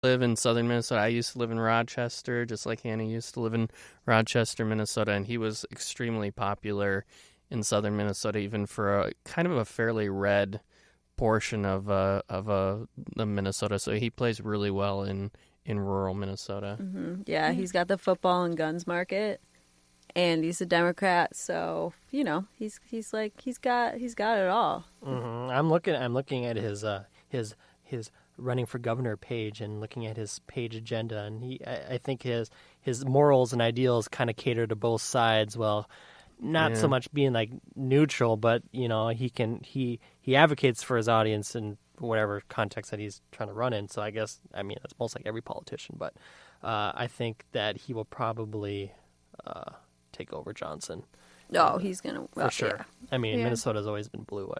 live in southern Minnesota. I used to live in Rochester, just like Hannah used to live in Rochester, Minnesota, and he was extremely popular in southern Minnesota, even for a kind of a fairly red portion of the Minnesota. So he plays really well in rural Minnesota. Yeah, he's got the football and guns market, and he's a Democrat, so he's got it all. I'm looking at his running for governor page and looking at his page agenda, and I think his morals and ideals kind of cater to both sides. Well, not so much being like neutral, but he advocates for his audience in whatever context that he's trying to run in. So that's most like every politician, but I think that he will probably take over Johnson. Oh, he's gonna for sure. Yeah. I mean, Minnesota's always been blue.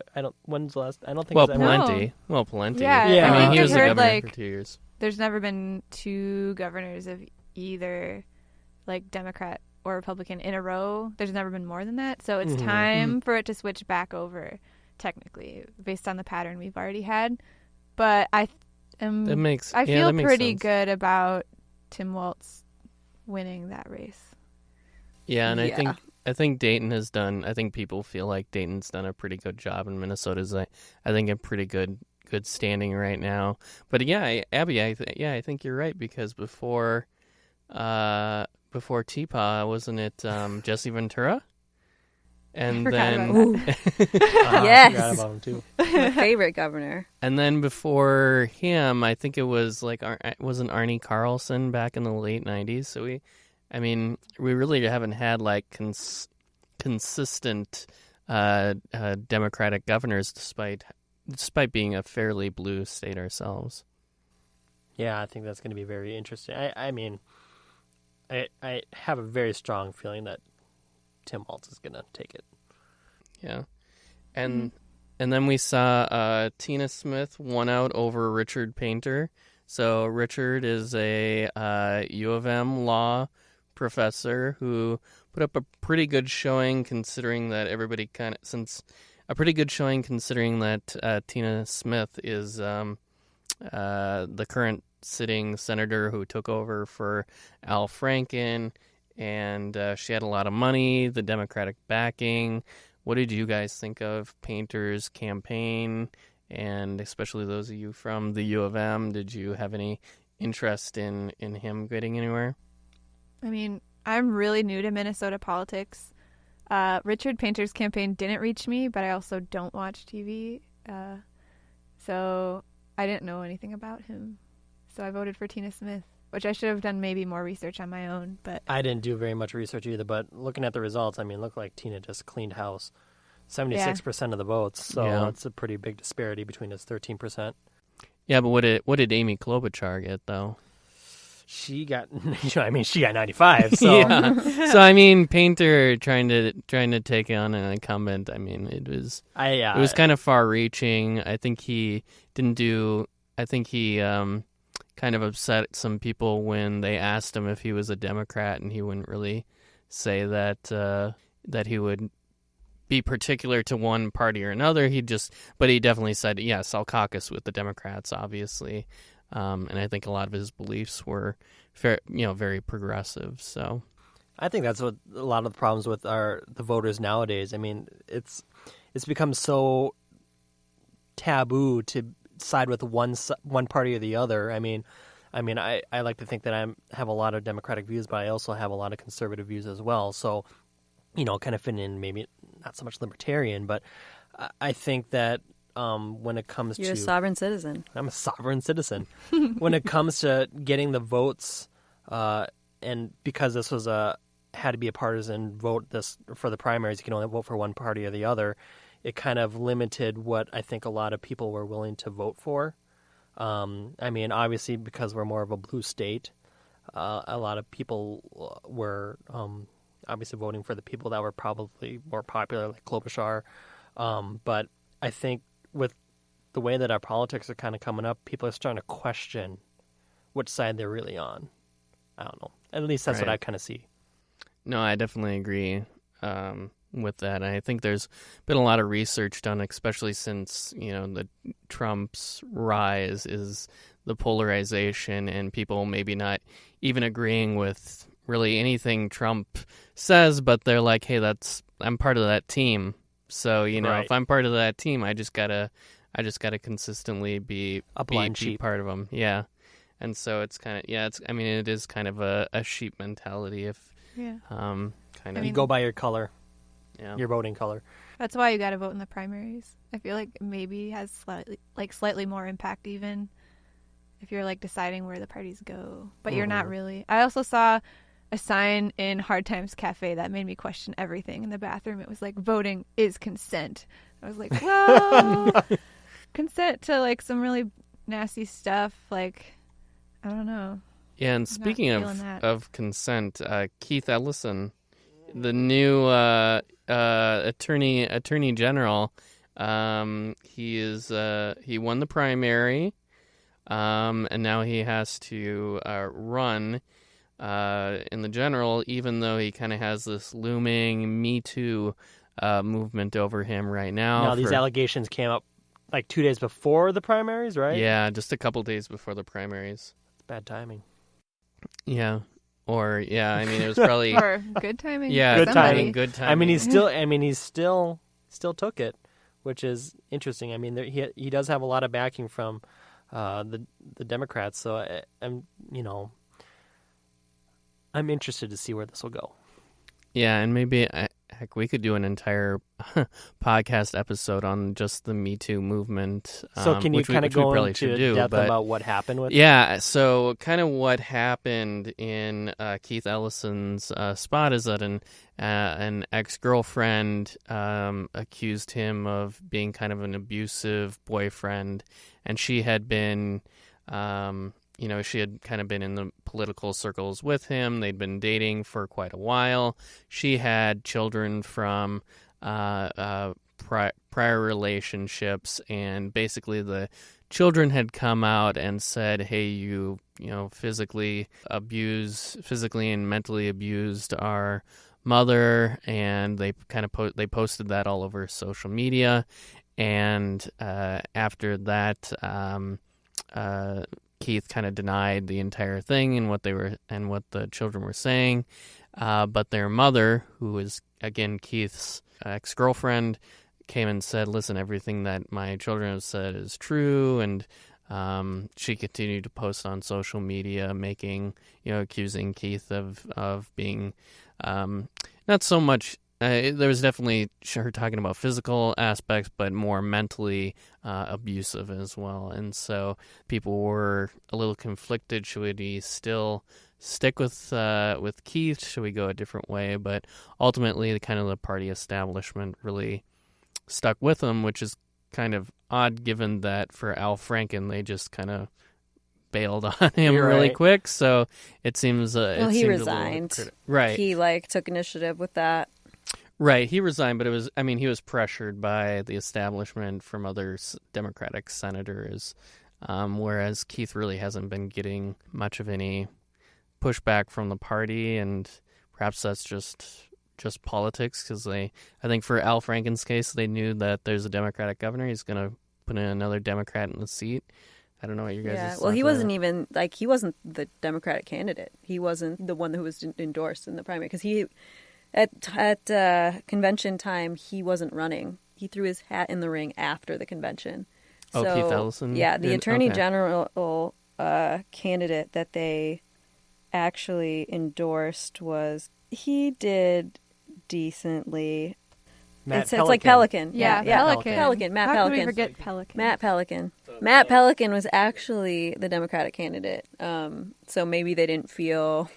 When's the last? I don't think. Well, it's ever- plenty. No. Well, plenty. Yeah. I mean, he was the heard, governor for 2 years. There's never been two governors of either like Democrat or Republican in a row. There's never been more than that. So it's time for it to switch back over, technically, based on the pattern we've already had. But I feel pretty good about Tim Walz winning that race. Yeah, and I think Dayton has done. I think people feel like Dayton's done a pretty good job, and Minnesota's I think a pretty good standing right now. But yeah, Abby, I think you're right, because before Teapot, wasn't it Jesse Ventura? And then Yes, I forgot about him too. my favorite governor. And then before him, I think it was wasn't Arnie Carlson back in the late 90s. So we really haven't had like consistent Democratic governors, despite being a fairly blue state ourselves. Yeah, I think that's going to be very interesting. I have a very strong feeling that Tim Walz is going to take it. Yeah, and then we saw Tina Smith won out over Richard Painter. So Richard is a U of M law professor who put up a pretty good showing, considering that Tina Smith is the current sitting senator who took over for Al Franken, and she had a lot of money, the Democratic backing. What did you guys think of Painter's campaign, and especially those of you from the U of M? Did you have any interest in him getting anywhere? I mean, I'm really new to Minnesota politics. Richard Painter's campaign didn't reach me, but I also don't watch TV, so I didn't know anything about him. So I voted for Tina Smith, which I should have done maybe more research on my own. But I didn't do very much research either, but looking at the results, it looked like Tina just cleaned house. 76% of the votes, so it's a pretty big disparity between his 13%. Yeah, but what did Amy Klobuchar get, though? She got, she got 95. So yeah. So Painter trying to take on an incumbent. It was kind of far-reaching. I think he kind of upset some people when they asked him if he was a Democrat, and he wouldn't really say that he would be particular to one party or another. But he definitely said, yes, I'll caucus with the Democrats, obviously. And I think a lot of his beliefs were very progressive. So I think that's what a lot of the problems with the voters nowadays. It's become so taboo to side with one party or the other. I like to think that I have a lot of Democratic views, but I also have a lot of conservative views as well. So, kind of fit in, maybe not so much libertarian, but I think that when it comes You're a sovereign citizen. I'm a sovereign citizen. When it comes to getting the votes, and because this was had to be a partisan vote for the primaries, you can only vote for one party or the other. It kind of limited what I think a lot of people were willing to vote for. Obviously, because we're more of a blue state, a lot of people were obviously voting for the people that were probably more popular, like Klobuchar. But I think with the way that our politics are kind of coming up, people are starting to question which side they're really on. I don't know. At least that's what I kind of see. No, I definitely agree. with that. And I think there's been a lot of research done, especially since, the Trump's rise is the polarization and people maybe not even agreeing with really anything Trump says, but they're like, hey, I'm part of that team. So, Right. if I'm part of that team, I just gotta consistently be A blind be sheep. part of them. Yeah. And so it's kind of, it is kind of a sheep mentality if, Yeah. kind of, You go by your color, yeah. your voting color. That's why you got to vote in the primaries. I feel like maybe has slightly more impact even if you're like deciding where the parties go, but you're not really. I also saw a sign in Hard Times Cafe that made me question everything in the bathroom. It was like, voting is consent. I was like, whoa, consent to like some really nasty stuff. Like, I don't know. Yeah, and I'm speaking not feeling that. of consent, Keith Ellison, the new attorney general, he won the primary, and now he has to run in the general, even though he kind of has this looming Me Too movement over him right now. Now, these allegations came up like 2 days before the primaries, right? Yeah, just a couple days before the primaries. It's bad timing. Yeah. Or, it was probably... Or good timing. Yeah, Good somebody. timing. Good timing. He still took it, which is interesting. I mean, he does have a lot of backing from the Democrats, so I'm interested to see where this will go. Yeah, and maybe, heck, we could do an entire podcast episode on just the Me Too movement. So can you kind of go into depth but, about what happened with it? Yeah, so kind of what happened in Keith Ellison's spot is that an ex-girlfriend accused him of being kind of an abusive boyfriend, and she had been... she had kind of been in the political circles with him. They'd been dating for quite a while. She had children from prior relationships, and basically the children had come out and said, hey, you physically and mentally abused our mother, and they kind of they posted that all over social media. And after that, Keith kind of denied the entire thing and what the children were saying, but their mother, who is again Keith's ex-girlfriend, came and said, "Listen, everything that my children have said is true." And she continued to post on social media, accusing Keith of being not so much. There was definitely her talking about physical aspects, but more mentally abusive as well. And so people were a little conflicted. Should we still stick with Keith? Should we go a different way? But ultimately, the party establishment really stuck with him, which is kind of odd given that for Al Franken, they just kind of bailed on him really quick. So it seems he resigned. Right. He took initiative with that. Right, he resigned, but he was pressured by the establishment from other Democratic senators, whereas Keith really hasn't been getting much of any pushback from the party, and perhaps that's just politics, because I think for Al Franken's case, they knew that there's a Democratic governor, he's going to put in another Democrat in the seat. I don't know what you guys. Yeah, well, he wasn't even he wasn't the Democratic candidate. He wasn't the one who was endorsed in the primary, because he. At convention time, he wasn't running. He threw his hat in the ring after the convention. Oh, Keith Ellison? Yeah, the Attorney General candidate that they actually endorsed he did decently. It's like Pelican. Yeah, Pelican. Matt How Pelican. Could we forget Pelican? Matt Pelican. Matt Pelican was actually the Democratic candidate. So maybe they didn't feel...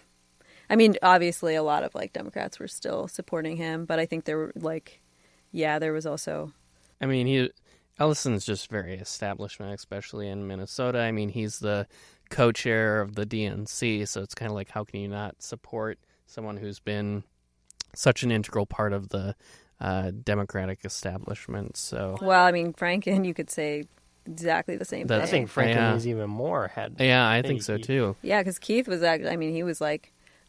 I mean, obviously, a lot of Democrats were still supporting him, but I think there were there was also. I mean, Ellison's just very establishment, especially in Minnesota. I mean, he's the co-chair of the DNC, so it's kind of like, how can you not support someone who's been such an integral part of the Democratic establishment? So, well, I mean, Franken, you could say exactly the same thing. I think Franken is even more ahead. Yeah, I think so too. Yeah, because Keith was actually, he was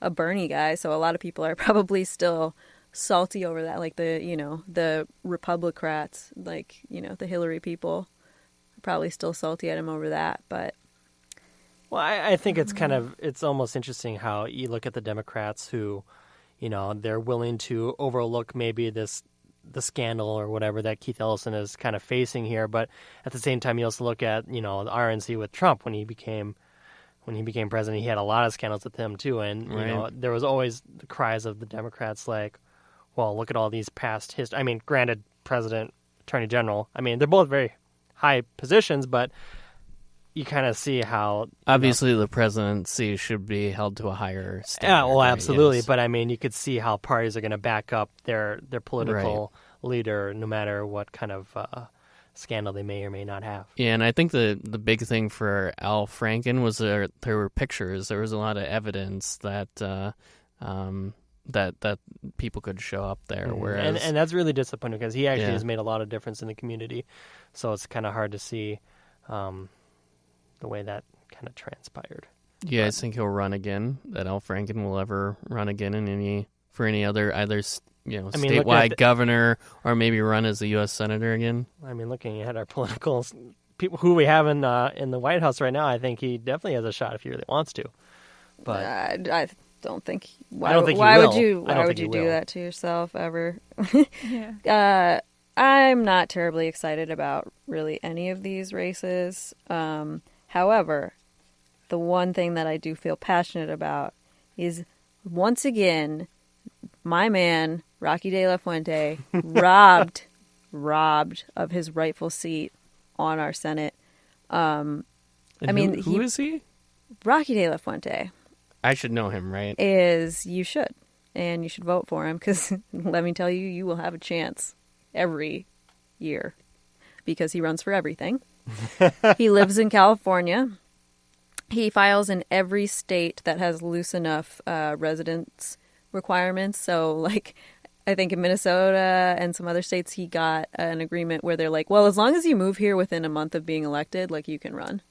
a Bernie guy, so a lot of people are probably still salty over that. Like the Republicrats, like, the Hillary people are probably still salty at him over that. But Well, I think it's almost interesting how you look at the Democrats who, they're willing to overlook maybe the scandal or whatever that Keith Ellison is kind of facing here, but at the same time you also look at the RNC with Trump when he became president. He had a lot of scandals with him too, and there was always the cries of the Democrats like, well, look at all these past history. I mean, granted, president, attorney general, I mean, they're both very high positions, but you kind of see how obviously the presidency should be held to a higher standard. Yeah, well, absolutely. Yes. But I mean, you could see how parties are going to back up their political leader, no matter what kind of scandal they may or may not have. Yeah, and I think the big thing for Al Franken was there were pictures. There was a lot of evidence that that people could show up there. Mm-hmm. Whereas, and that's really disappointing because he actually has made a lot of difference in the community. So it's kind of hard to see the way that kind of transpired. you guys think he'll run again? That Al Franken will ever run again in any other either statewide governor or maybe run as a U.S. senator again? I mean, looking at our political people who we have in the White House right now, I think he definitely has a shot if he really wants to. But I don't think. Why would you do that to yourself ever? Yeah. I'm not terribly excited about really any of these races. However, the one thing that I do feel passionate about is, once again, my man, Rocky De La Fuente, robbed of his rightful seat on our Senate. Who is he? Rocky De La Fuente. I should know him, right? You should. And you should vote for him because, let me tell you, you will have a chance every year because he runs for everything. He lives in California. He files in every state that has loose enough residence requirements. So, like, I think in Minnesota and some other states, he got an agreement where they're like, well, as long as you move here within a month of being elected, like, you can run.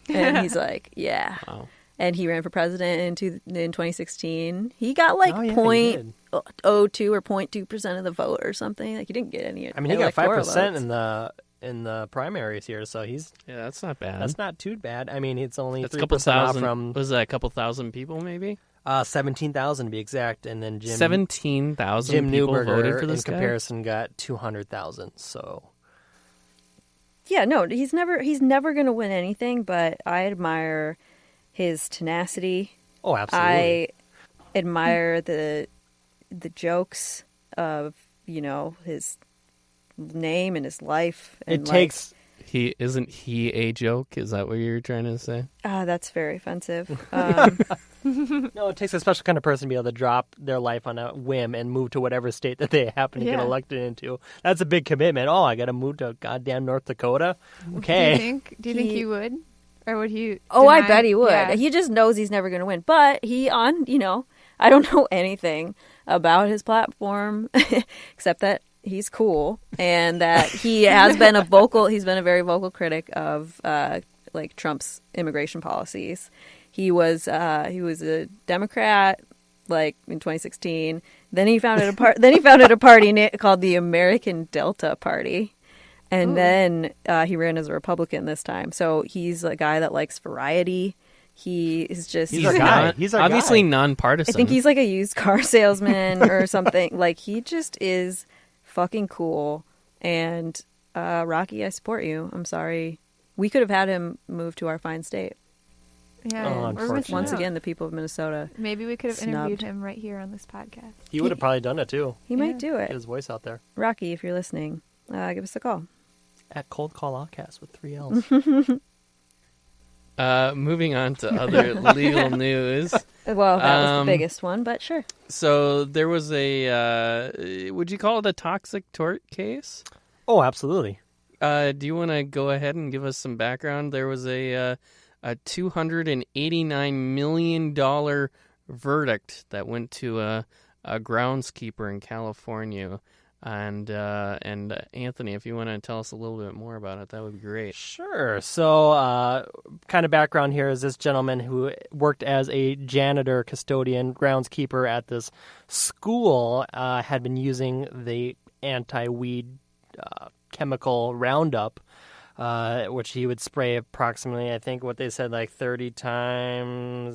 And he's like, yeah. Wow. And he ran for president in 2016. He got like he did. 0.02 or 0.2% of the vote or something. Like, he didn't get any. I mean, he got 5% votes. in the primaries here, so that's not bad. That's not too bad. I mean, it's only 3% off from. Was that a couple thousand people, maybe? 17,000 to be exact, and then 17,000 Jim people Newberger voted for this in comparison got 200,000. So yeah, no, he's never going to win anything. But I admire his tenacity. Oh, absolutely. I admire the jokes of his name and his life. And He isn't he a joke? Is that what you're trying to say? That's very offensive. No, it takes a special kind of person to be able to drop their life on a whim and move to whatever state that they happen to get elected into. That's a big commitment. Oh, I got to move to goddamn North Dakota? Okay. Do you think he would? Or would he? Oh, I bet he would. Yeah. He just knows he's never going to win. But I don't know anything about his platform except that he's cool and that he has been he's been a very vocal critic of like Trump's immigration policies. He was a Democrat like in 2016. Then he founded a party called the American Delta Party. And then he ran as a Republican this time. So he's a guy that likes variety. He's our guy. He's our obviously guy. nonpartisan. I think he's like a used car salesman or something. Like, he just is fucking cool. And Rocky, I support you. I'm sorry. We could have had him move to our fine state. Yeah, Oh, we're missing Once out. again, the people of Minnesota. Maybe we could have Snubbed. interviewed him right here on this podcast. He would have probably done it too. He might do Get it. his voice out there. Rocky, if you're listening, give us a call. At Cold Call Outcast with 3 L's. Moving on to other legal news. Well, that was the biggest one, but sure. So there was a, would you call it a toxic tort case? Oh, absolutely. Do you want to go ahead and give us some background? There was a $289 million verdict that went to a groundskeeper in California And Anthony, if you want to tell us a little bit more about it, that would be great. Sure. So, kind of background here is this gentleman who worked as a janitor, custodian, groundskeeper at this school had been using the anti-weed chemical Roundup, which he would spray approximately, I think what they said, like 30 times